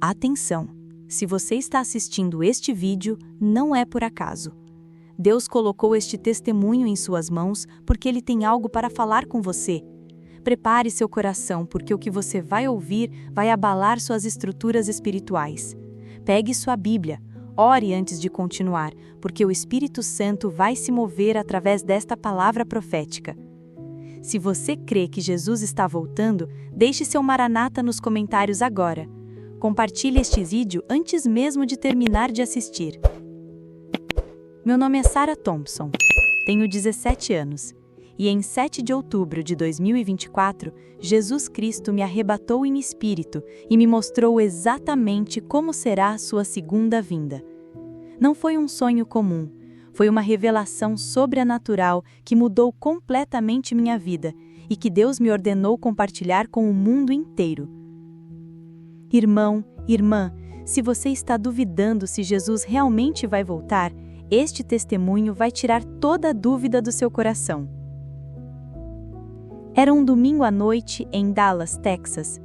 Atenção! Se você está assistindo este vídeo, não é por acaso. Deus colocou este testemunho em suas mãos porque Ele tem algo para falar com você. Prepare seu coração, porque o que você vai ouvir vai abalar suas estruturas espirituais. Pegue sua Bíblia, ore antes de continuar, porque o Espírito Santo vai se mover através desta palavra profética. Se você crê que Jesus está voltando, deixe seu Maranata nos comentários agora. Compartilhe este vídeo antes mesmo de terminar de assistir. Meu nome é Sarah Thompson, tenho 17 anos, e em 7 de outubro de 2024, Jesus Cristo me arrebatou em espírito e me mostrou exatamente como será a sua segunda vinda. Não foi um sonho comum, foi uma revelação sobrenatural que mudou completamente minha vida e que Deus me ordenou compartilhar com o mundo inteiro. Irmão, irmã, se você está duvidando se Jesus realmente vai voltar, este testemunho vai tirar toda a dúvida do seu coração. Era um domingo à noite em Dallas, Texas.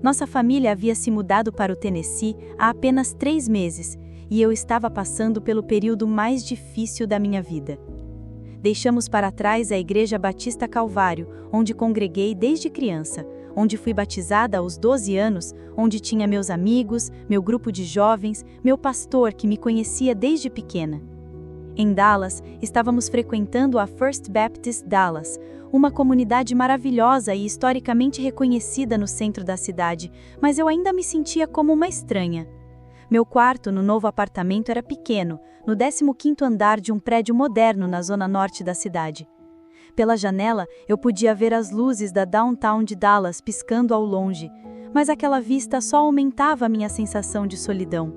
Nossa família havia se mudado para o Tennessee há apenas 3 meses e eu estava passando pelo período mais difícil da minha vida. Deixamos para trás a Igreja Batista Calvário, onde congreguei desde criança, onde fui batizada aos 12 anos, onde tinha meus amigos, meu grupo de jovens, meu pastor que me conhecia desde pequena. Em Dallas, estávamos frequentando a First Baptist Dallas, uma comunidade maravilhosa e historicamente reconhecida no centro da cidade, mas eu ainda me sentia como uma estranha. Meu quarto no novo apartamento era pequeno, no 15º andar de um prédio moderno na zona norte da cidade. Pela janela, eu podia ver as luzes da downtown de Dallas piscando ao longe, mas aquela vista só aumentava a minha sensação de solidão.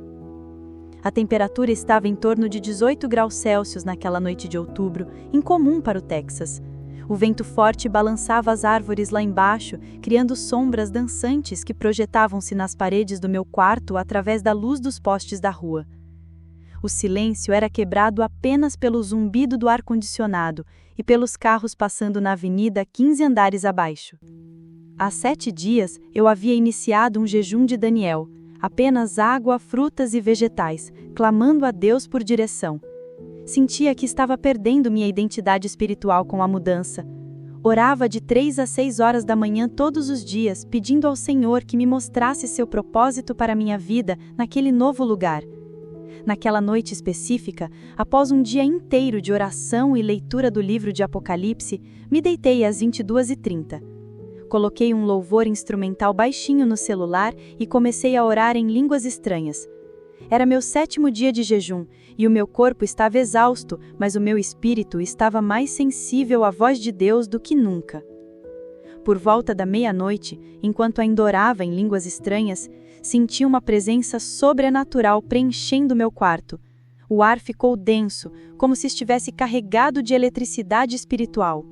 A temperatura estava em torno de 18 graus Celsius naquela noite de outubro, incomum para o Texas. O vento forte balançava as árvores lá embaixo, criando sombras dançantes que projetavam-se nas paredes do meu quarto através da luz dos postes da rua. O silêncio era quebrado apenas pelo zumbido do ar-condicionado e pelos carros passando na avenida 15 andares abaixo. Há 7 dias, eu havia iniciado um jejum de Daniel, apenas água, frutas e vegetais, clamando a Deus por direção. Sentia que estava perdendo minha identidade espiritual com a mudança. Orava de 3 a 6 horas da manhã todos os dias, pedindo ao Senhor que me mostrasse seu propósito para minha vida naquele novo lugar. Naquela noite específica, após um dia inteiro de oração e leitura do livro de Apocalipse, me deitei às 22h30. Coloquei um louvor instrumental baixinho no celular e comecei a orar em línguas estranhas. Era meu 7º dia de jejum e o meu corpo estava exausto, mas o meu espírito estava mais sensível à voz de Deus do que nunca. Por volta da meia-noite, enquanto ainda orava em línguas estranhas, senti uma presença sobrenatural preenchendo meu quarto. O ar ficou denso, como se estivesse carregado de eletricidade espiritual.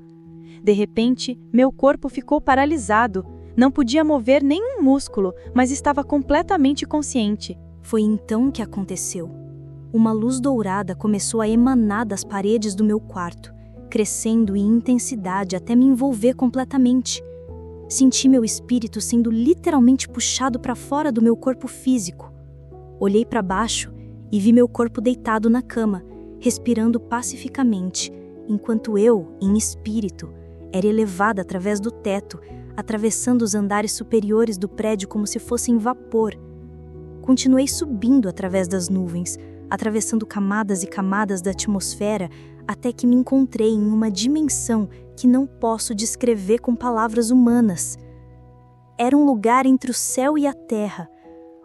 De repente, meu corpo ficou paralisado. Não podia mover nenhum músculo, mas estava completamente consciente. Foi então que aconteceu. Uma luz dourada começou a emanar das paredes do meu quarto, crescendo em intensidade até me envolver completamente. Senti meu espírito sendo literalmente puxado para fora do meu corpo físico. Olhei para baixo e vi meu corpo deitado na cama, respirando pacificamente, enquanto eu, em espírito, era elevada através do teto, atravessando os andares superiores do prédio como se fossem vapor. Continuei subindo através das nuvens, atravessando camadas e camadas da atmosfera, até que me encontrei em uma dimensão que não posso descrever com palavras humanas. Era um lugar entre o céu e a terra,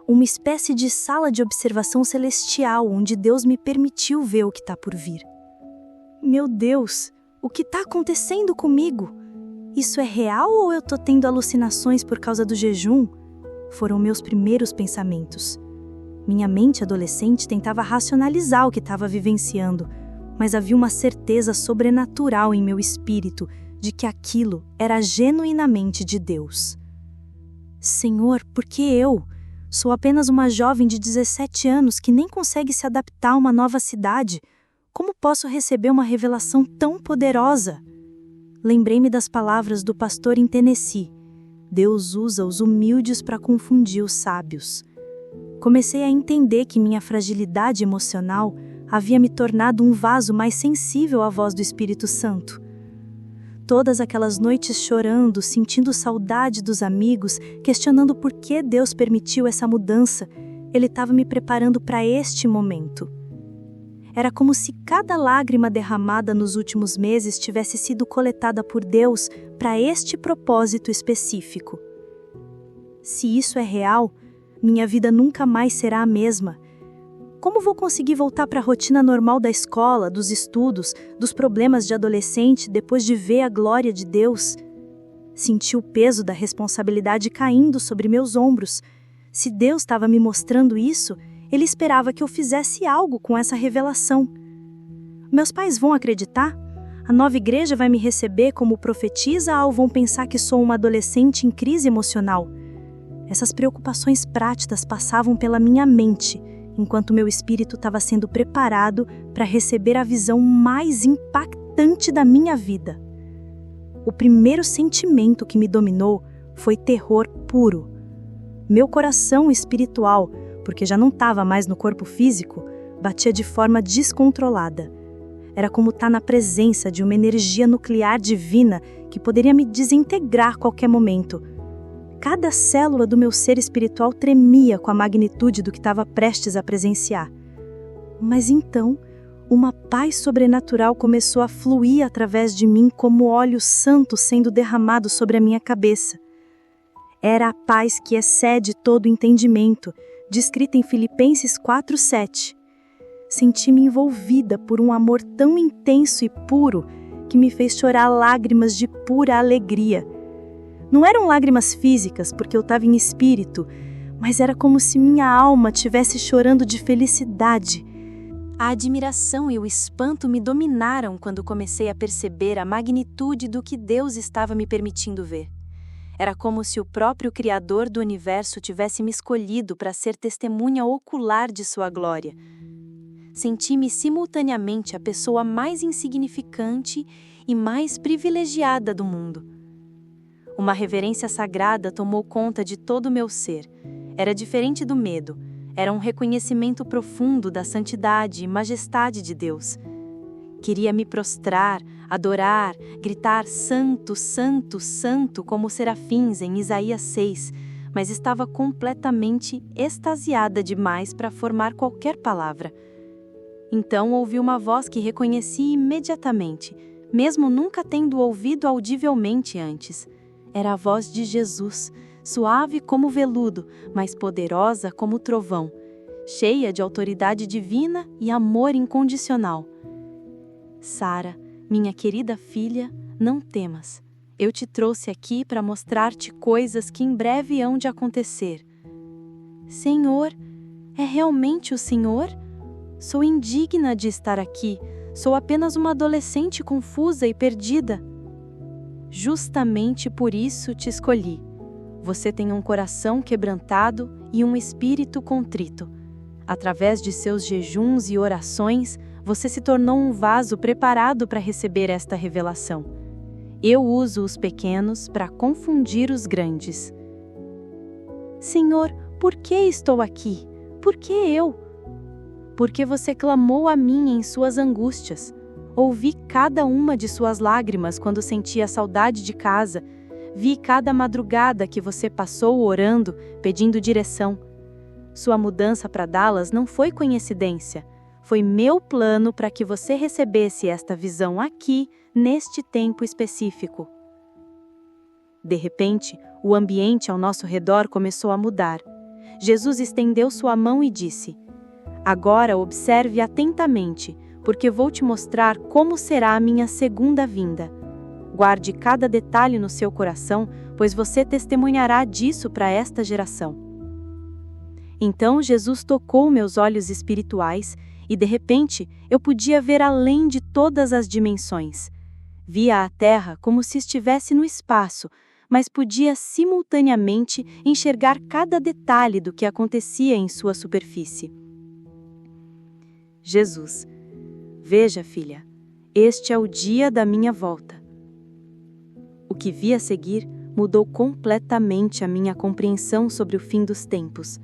uma espécie de sala de observação celestial onde Deus me permitiu ver o que está por vir. Meu Deus! O que está acontecendo comigo? Isso é real ou eu estou tendo alucinações por causa do jejum? Foram meus primeiros pensamentos. Minha mente adolescente tentava racionalizar o que estava vivenciando, mas havia uma certeza sobrenatural em meu espírito de que aquilo era genuinamente de Deus. Senhor, por que eu? Sou apenas uma jovem de 17 anos que nem consegue se adaptar a uma nova cidade. Como posso receber uma revelação tão poderosa? Lembrei-me das palavras do pastor em Tennessee. Deus usa os humildes para confundir os sábios. Comecei a entender que minha fragilidade emocional havia me tornado um vaso mais sensível à voz do Espírito Santo. Todas aquelas noites chorando, sentindo saudade dos amigos, questionando por que Deus permitiu essa mudança, Ele estava me preparando para este momento. Era como se cada lágrima derramada nos últimos meses tivesse sido coletada por Deus para este propósito específico. Se isso é real, minha vida nunca mais será a mesma. Como vou conseguir voltar para a rotina normal da escola, dos estudos, dos problemas de adolescente depois de ver a glória de Deus? Senti o peso da responsabilidade caindo sobre meus ombros. Se Deus estava me mostrando isso, Ele esperava que eu fizesse algo com essa revelação. Meus pais vão acreditar? A nova igreja vai me receber como profetisa ou vão pensar que sou uma adolescente em crise emocional? Essas preocupações práticas passavam pela minha mente, enquanto meu espírito estava sendo preparado para receber a visão mais impactante da minha vida. O primeiro sentimento que me dominou foi terror puro. Meu coração espiritual, porque já não estava mais no corpo físico, batia de forma descontrolada. Era como estar na presença de uma energia nuclear divina que poderia me desintegrar a qualquer momento. Cada célula do meu ser espiritual tremia com a magnitude do que estava prestes a presenciar. Mas então, uma paz sobrenatural começou a fluir através de mim como óleo santo sendo derramado sobre a minha cabeça. Era a paz que excede todo entendimento, descrita em Filipenses 4:7. Senti-me envolvida por um amor tão intenso e puro que me fez chorar lágrimas de pura alegria. Não eram lágrimas físicas, porque eu estava em espírito, mas era como se minha alma estivesse chorando de felicidade. A admiração e o espanto me dominaram quando comecei a perceber a magnitude do que Deus estava me permitindo ver. Era como se o próprio Criador do universo tivesse me escolhido para ser testemunha ocular de sua glória. Senti-me simultaneamente a pessoa mais insignificante e mais privilegiada do mundo. Uma reverência sagrada tomou conta de todo o meu ser. Era diferente do medo. Era um reconhecimento profundo da santidade e majestade de Deus. Queria me prostrar, adorar, gritar santo, santo, santo como os serafins em Isaías 6, mas estava completamente extasiada demais para formar qualquer palavra. Então ouvi uma voz que reconheci imediatamente, mesmo nunca tendo ouvido audivelmente antes. Era a voz de Jesus, suave como veludo, mas poderosa como trovão, cheia de autoridade divina e amor incondicional. Sara, minha querida filha, não temas. Eu te trouxe aqui para mostrar-te coisas que em breve hão de acontecer. Senhor, é realmente o Senhor? Sou indigna de estar aqui. Sou apenas uma adolescente confusa e perdida. Justamente por isso te escolhi. Você tem um coração quebrantado e um espírito contrito. Através de seus jejuns e orações, você se tornou um vaso preparado para receber esta revelação. Eu uso os pequenos para confundir os grandes. Senhor, por que estou aqui? Por que eu? Porque você clamou a mim em suas angústias. Ouvi cada uma de suas lágrimas quando sentia saudade de casa. Vi cada madrugada que você passou orando, pedindo direção. Sua mudança para Dallas não foi coincidência. Foi meu plano para que você recebesse esta visão aqui, neste tempo específico. De repente, o ambiente ao nosso redor começou a mudar. Jesus estendeu sua mão e disse: Agora observe atentamente, porque vou te mostrar como será a minha segunda vinda. Guarde cada detalhe no seu coração, pois você testemunhará disso para esta geração. Então Jesus tocou meus olhos espirituais e, de repente, eu podia ver além de todas as dimensões. Via a Terra como se estivesse no espaço, mas podia simultaneamente enxergar cada detalhe do que acontecia em sua superfície. Jesus: Veja, filha, este é o dia da minha volta. O que vi a seguir mudou completamente a minha compreensão sobre o fim dos tempos.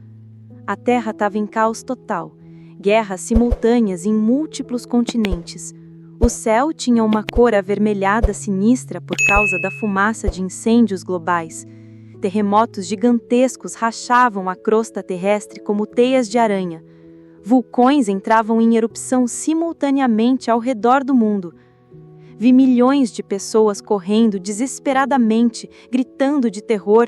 A Terra estava em caos total. Guerras simultâneas em múltiplos continentes. O céu tinha uma cor avermelhada sinistra por causa da fumaça de incêndios globais. Terremotos gigantescos rachavam a crosta terrestre como teias de aranha. Vulcões entravam em erupção simultaneamente ao redor do mundo. Vi milhões de pessoas correndo desesperadamente, gritando de terror.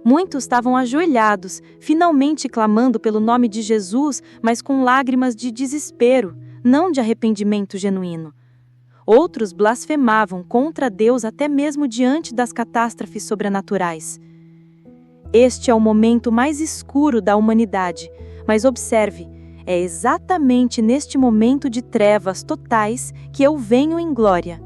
Muitos estavam ajoelhados, finalmente clamando pelo nome de Jesus, mas com lágrimas de desespero, não de arrependimento genuíno. Outros blasfemavam contra Deus até mesmo diante das catástrofes sobrenaturais. Este é o momento mais escuro da humanidade, mas observe, é exatamente neste momento de trevas totais que eu venho em glória.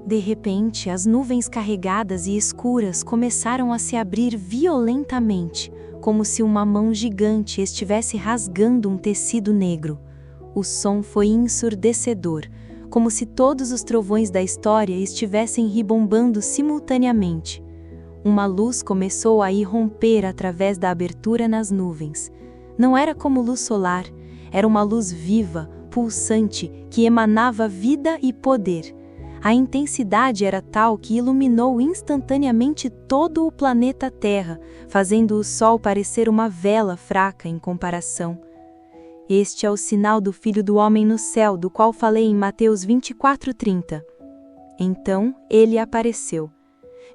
De repente, as nuvens carregadas e escuras começaram a se abrir violentamente, como se uma mão gigante estivesse rasgando um tecido negro. O som foi ensurdecedor, como se todos os trovões da história estivessem ribombando simultaneamente. Uma luz começou a irromper através da abertura nas nuvens. Não era como luz solar, era uma luz viva, pulsante, que emanava vida e poder. A intensidade era tal que iluminou instantaneamente todo o planeta Terra, fazendo o Sol parecer uma vela fraca em comparação. Este é o sinal do Filho do Homem no céu, do qual falei em Mateus 24:30. Então, ele apareceu.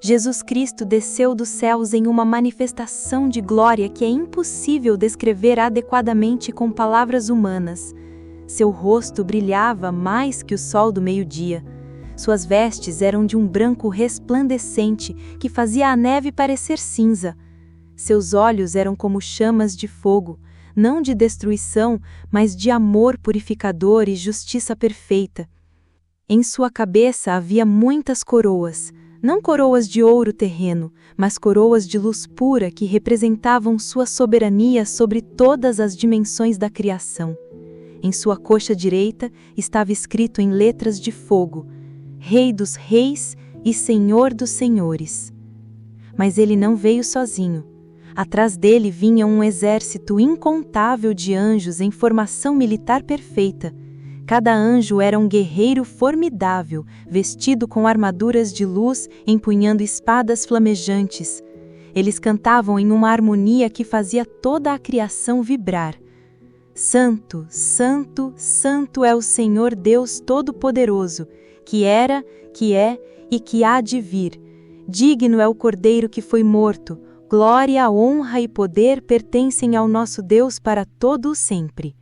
Jesus Cristo desceu dos céus em uma manifestação de glória que é impossível descrever adequadamente com palavras humanas. Seu rosto brilhava mais que o sol do meio-dia. Suas vestes eram de um branco resplandecente que fazia a neve parecer cinza. Seus olhos eram como chamas de fogo, não de destruição, mas de amor purificador e justiça perfeita. Em sua cabeça havia muitas coroas, não coroas de ouro terreno, mas coroas de luz pura que representavam sua soberania sobre todas as dimensões da criação. Em sua coxa direita estava escrito em letras de fogo: Rei dos Reis e Senhor dos Senhores. Mas ele não veio sozinho. Atrás dele vinha um exército incontável de anjos em formação militar perfeita. Cada anjo era um guerreiro formidável, vestido com armaduras de luz, empunhando espadas flamejantes. Eles cantavam em uma harmonia que fazia toda a criação vibrar. Santo, Santo, Santo é o Senhor Deus Todo-Poderoso, que era, que é e que há de vir. Digno é o Cordeiro que foi morto. Glória, honra e poder pertencem ao nosso Deus para todo o sempre.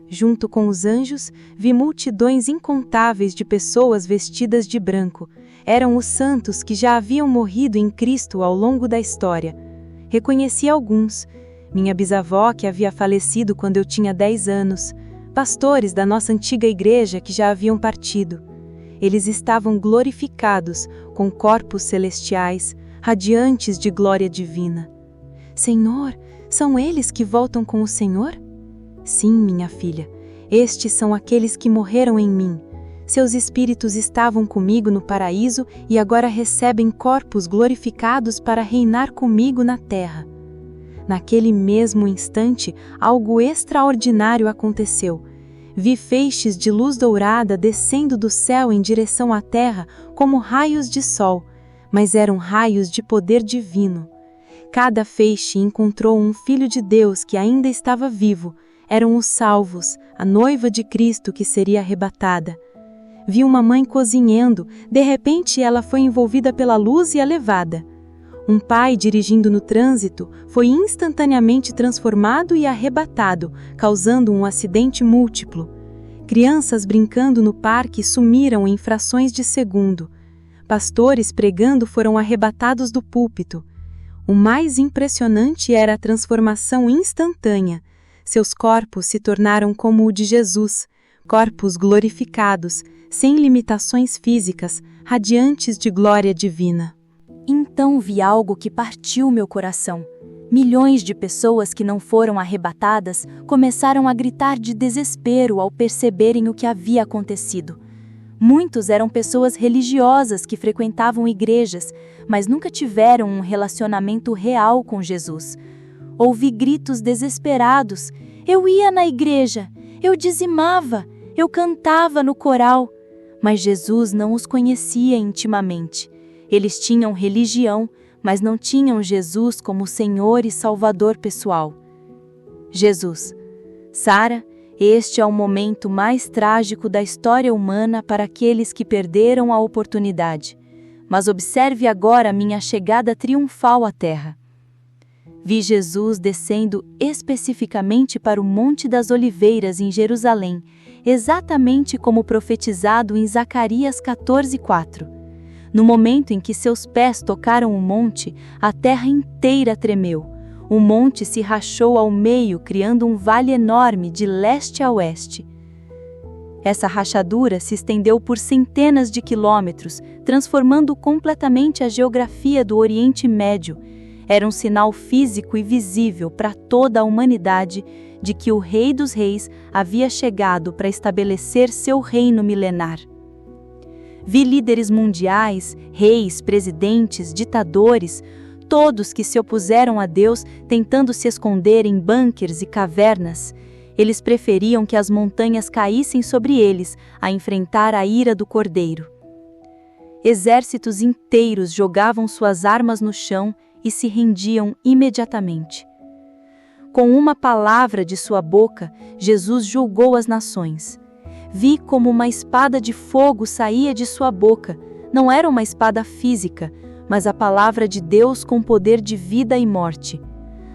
Junto com os anjos, vi multidões incontáveis de pessoas vestidas de branco. Eram os santos que já haviam morrido em Cristo ao longo da história. Reconheci alguns. Minha bisavó, que havia falecido quando eu tinha 10 anos. Pastores da nossa antiga igreja que já haviam partido. Eles estavam glorificados, com corpos celestiais, radiantes de glória divina. Senhor, são eles que voltam com o Senhor? Sim, minha filha, estes são aqueles que morreram em mim. Seus espíritos estavam comigo no paraíso e agora recebem corpos glorificados para reinar comigo na terra. Naquele mesmo instante, algo extraordinário aconteceu. Vi feixes de luz dourada descendo do céu em direção à terra como raios de sol, mas eram raios de poder divino. Cada feixe encontrou um filho de Deus que ainda estava vivo. Eram os salvos, a noiva de Cristo que seria arrebatada. Vi uma mãe cozinhando, de repente ela foi envolvida pela luz e é levada. Um pai dirigindo no trânsito foi instantaneamente transformado e arrebatado, causando um acidente múltiplo. Crianças brincando no parque sumiram em frações de segundo. Pastores pregando foram arrebatados do púlpito. O mais impressionante era a transformação instantânea. Seus corpos se tornaram como o de Jesus, corpos glorificados, sem limitações físicas, radiantes de glória divina. Então vi algo que partiu meu coração. Milhões de pessoas que não foram arrebatadas começaram a gritar de desespero ao perceberem o que havia acontecido. Muitos eram pessoas religiosas que frequentavam igrejas, mas nunca tiveram um relacionamento real com Jesus. Ouvi gritos desesperados. Eu ia na igreja, eu dizimava, eu cantava no coral. Mas Jesus não os conhecia intimamente. Eles tinham religião, mas não tinham Jesus como Senhor e Salvador pessoal. Jesus: Sara, este é o momento mais trágico da história humana para aqueles que perderam a oportunidade. Mas observe agora minha chegada triunfal à terra. Vi Jesus descendo especificamente para o Monte das Oliveiras em Jerusalém, exatamente como profetizado em Zacarias 14:4. No momento em que seus pés tocaram o monte, a terra inteira tremeu. O monte se rachou ao meio, criando um vale enorme de leste a oeste. Essa rachadura se estendeu por centenas de quilômetros, transformando completamente a geografia do Oriente Médio. Era um sinal físico e visível para toda a humanidade de que o Rei dos Reis havia chegado para estabelecer seu reino milenar. Vi líderes mundiais, reis, presidentes, ditadores, todos que se opuseram a Deus tentando se esconder em bunkers e cavernas. Eles preferiam que as montanhas caíssem sobre eles a enfrentar a ira do Cordeiro. Exércitos inteiros jogavam suas armas no chão e se rendiam imediatamente. Com uma palavra de sua boca, Jesus julgou as nações. Vi como uma espada de fogo saía de sua boca. Não era uma espada física, mas a palavra de Deus com poder de vida e morte.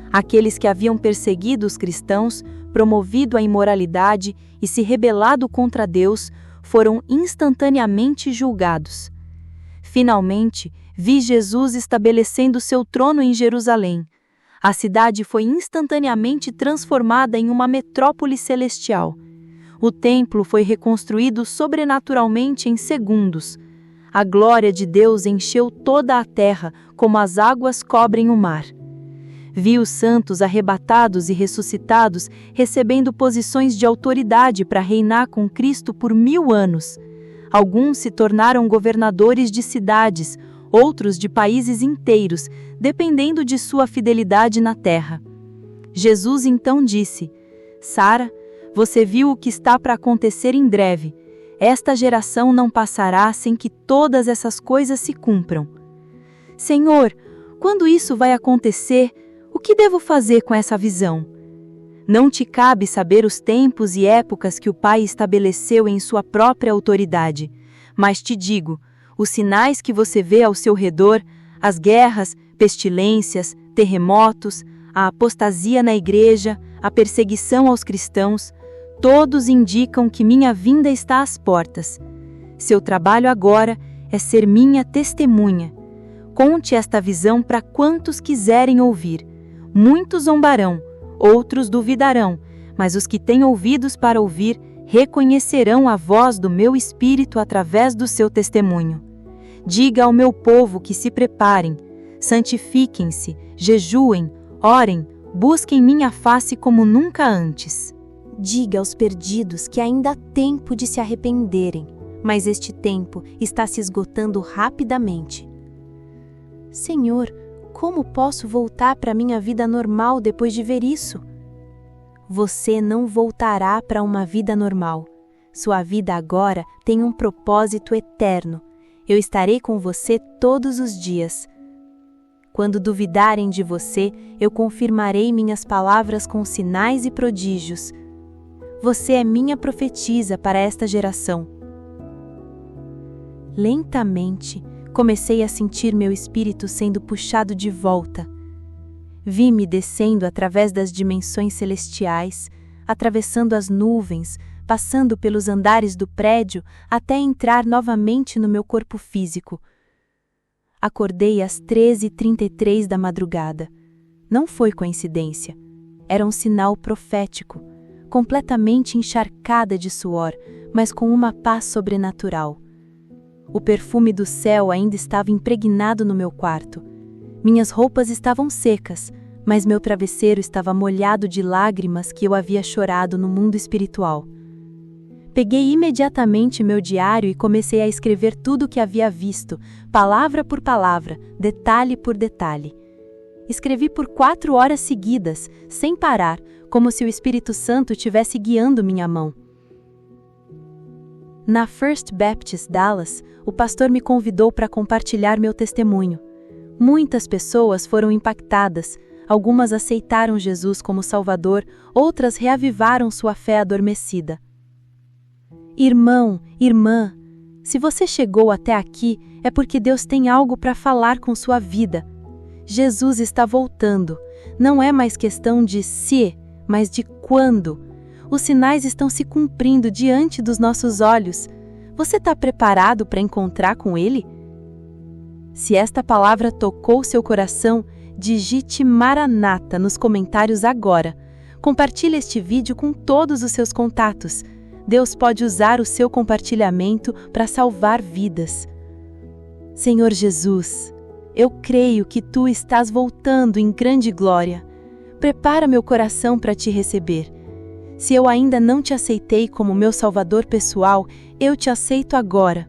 Aqueles que haviam perseguido os cristãos, promovido a imoralidade e se rebelado contra Deus, foram instantaneamente julgados. Finalmente, vi Jesus estabelecendo seu trono em Jerusalém. A cidade foi instantaneamente transformada em uma metrópole celestial. O templo foi reconstruído sobrenaturalmente em segundos. A glória de Deus encheu toda a terra, como as águas cobrem o mar. Vi os santos arrebatados e ressuscitados recebendo posições de autoridade para reinar com Cristo por 1000 anos. Alguns se tornaram governadores de cidades, outros de países inteiros, dependendo de sua fidelidade na terra. Jesus então disse: Sara, você viu o que está para acontecer em breve. Esta geração não passará sem que todas essas coisas se cumpram. Senhor, quando isso vai acontecer, o que devo fazer com essa visão? Não te cabe saber os tempos e épocas que o Pai estabeleceu em sua própria autoridade, mas te digo, os sinais que você vê ao seu redor, as guerras, pestilências, terremotos, a apostasia na igreja, a perseguição aos cristãos, todos indicam que minha vinda está às portas. Seu trabalho agora é ser minha testemunha. Conte esta visão para quantos quiserem ouvir. Muitos zombarão, outros duvidarão, mas os que têm ouvidos para ouvir reconhecerão a voz do meu Espírito através do seu testemunho. Diga ao meu povo que se preparem, santifiquem-se, jejuem, orem, busquem minha face como nunca antes. Diga aos perdidos que ainda há tempo de se arrependerem, mas este tempo está se esgotando rapidamente. Senhor, como posso voltar para minha vida normal depois de ver isso? Você não voltará para uma vida normal. Sua vida agora tem um propósito eterno. Eu estarei com você todos os dias. Quando duvidarem de você, eu confirmarei minhas palavras com sinais e prodígios. Você é minha profetisa para esta geração. Lentamente, comecei a sentir meu espírito sendo puxado de volta. Vi-me descendo através das dimensões celestiais, atravessando as nuvens, passando pelos andares do prédio até entrar novamente no meu corpo físico. Acordei às 13h33 da madrugada. Não foi coincidência. Era um sinal profético, completamente encharcada de suor, mas com uma paz sobrenatural. O perfume do céu ainda estava impregnado no meu quarto. Minhas roupas estavam secas, mas meu travesseiro estava molhado de lágrimas que eu havia chorado no mundo espiritual. Peguei imediatamente meu diário e comecei a escrever tudo o que havia visto, palavra por palavra, detalhe por detalhe. Escrevi por 4 horas seguidas, sem parar, como se o Espírito Santo tivesse guiando minha mão. Na First Baptist Dallas, o pastor me convidou para compartilhar meu testemunho. Muitas pessoas foram impactadas, algumas aceitaram Jesus como Salvador, outras reavivaram sua fé adormecida. Irmão, irmã, se você chegou até aqui, é porque Deus tem algo para falar com sua vida. Jesus está voltando. Não é mais questão de se, mas de quando. Os sinais estão se cumprindo diante dos nossos olhos. Você está preparado para encontrar com Ele? Se esta palavra tocou seu coração, digite Maranata nos comentários agora. Compartilhe este vídeo com todos os seus contatos. Deus pode usar o seu compartilhamento para salvar vidas. Senhor Jesus, eu creio que Tu estás voltando em grande glória. Prepara meu coração para Te receber. Se eu ainda não Te aceitei como meu Salvador pessoal, eu Te aceito agora.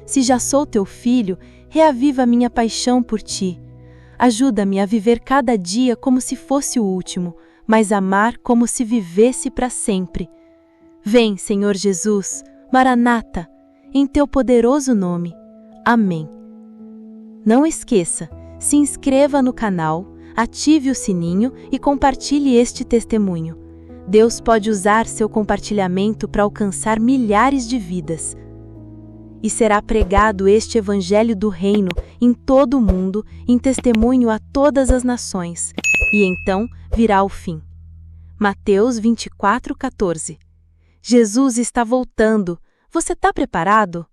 Se já sou Teu filho, reaviva minha paixão por Ti. Ajuda-me a viver cada dia como se fosse o último, mas amar como se vivesse para sempre. Vem, Senhor Jesus, Maranata, em Teu poderoso nome. Amém. Não esqueça, se inscreva no canal, ative o sininho e compartilhe este testemunho. Deus pode usar seu compartilhamento para alcançar milhares de vidas. E será pregado este Evangelho do Reino em todo o mundo, em testemunho a todas as nações, e então virá o fim. Mateus 24:14. Jesus está voltando. Você está preparado?